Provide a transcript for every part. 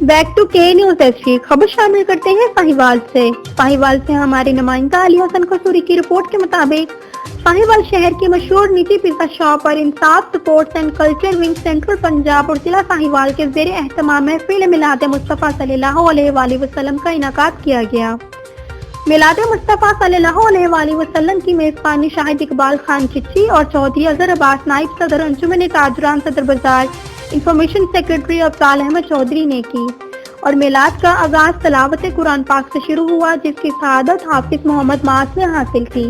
Back to کے news H خبر شامل کرتے ہیں ساہیوال سے ہمارے نمائندہ علی حسن قصوری کی رپورٹ کے مطابق ساہیوال شہر کی مشہور نجی پیزا شاپ اور انصاف sports and culture wing central Punjab اور ضلع ساہیوال کے زیر اہتمام محفل میلاد مصطفیٰ صلی اللہ علیہ وآلہ وسلم کا انعقاد کیا گیا۔ میلاد مصطفیٰ صلی اللہ علیہ وآلہ وسلم کی میزبانی شاہد اقبال خان چچی اور چودھری اظہر عباس نائب صدر انجمن تاجران صدر بازار انفارمیشن سیکرٹری افضال احمد چودھری نے کی اور میلاد کا آغاز تلاوت قرآن پاک سے شروع ہوا، جس کی سعادت حافظ محمد معاذ نے حاصل کی۔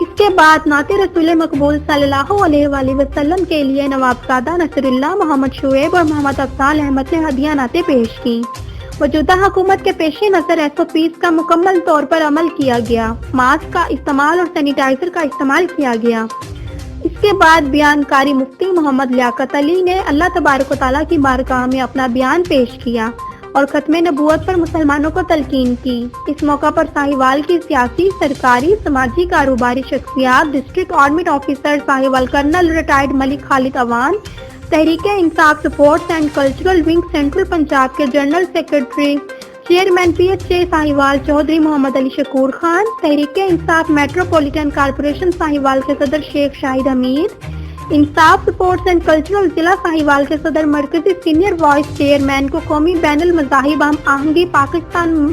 اس کے بعد نعت رسول مقبول صلی اللہ علیہ وآلہ وسلم کے لیے نوابزادہ نصر اللہ، محمد شعیب اور محمد افضال احمد نے ہدیہ نعتیں پیش کی۔ موجودہ حکومت کے پیش نظر SOPs کا مکمل طور پر عمل کیا گیا، ماسک کا استعمال اور سینیٹائزر کا استعمال کیا گیا۔ اس کے بعد بیان کاری مفتی محمد لیاقت علی نے اللہ تبارک و تعالیٰ کی بارگاہ میں اپنا بیان پیش کیا اور ختم نبوت پر مسلمانوں کو تلقین کی۔ اس موقع پر ساہیوال کی سیاسی، سرکاری، سماجی، کاروباری شخصیات، district armed officer Sahiwal colonel retired Malik Khalid Awan, Tehreek Insaf sports and cultural wing central Punjab کے general secretary chairman PHA Sahiwal Chaudhry Muhammad Ali Shakoor Khan, Tehreek Insaf metropolitan corporation Sahiwal کے صدر شیخ شاہد حمید، انصاف سپورٹس اینڈ کلچرل ضلع ساہیوال کے صدر مرکزی سینئر وائس چیئرمین کو قومی بین المذاہب ہم آہنگی Pakistan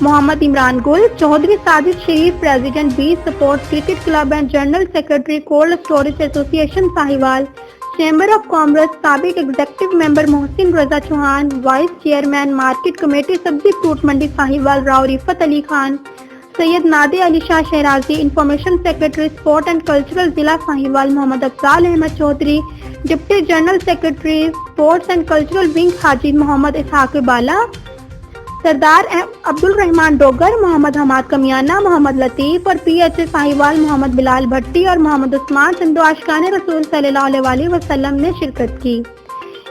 Muhammad Imran Gill, Chaudhry Sajid Sharif president base sports cricket club and general secretary cold storage association Sahiwal, chamber of commerce سابق executive member Mohsin Raza Chauhan, vice chairman market committee سبزی fruit mandi Sahiwal Rao Rafat Ali Khan, Syed Nade Ali Shah Shehrazi, information secretary sport and cultural ضلع Sahiwal Muhammad Afzaal Ahmad Chaudhry, deputy general secretary sports and cultural wing Haji Muhammad Ishaq بالا، سردار عبد الرحمان ڈوگر، محمد حماد کمیانہ، محمد لطیف اور PHA Sahiwal محمد بلال بھٹی اور محمد عثمان چندو عاشقان رسول صلی اللہ علیہ وآلہ وسلم نے شرکت کی۔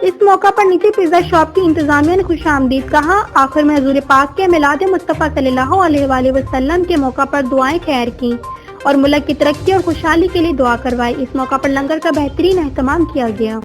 اس موقع پر نجی پیزا شاپ کی انتظامیہ نے خوش آمدید کہا۔ آخر میں حضور پاک کے میلاد مصطفیٰ صلی اللہ علیہ وآلہ وسلم کے موقع پر دعائیں خیر کی اور ملک کی ترقی اور خوشحالی کے لیے دعا کروائی۔ اس موقع پر لنگر کا بہترین اہتمام کیا گیا۔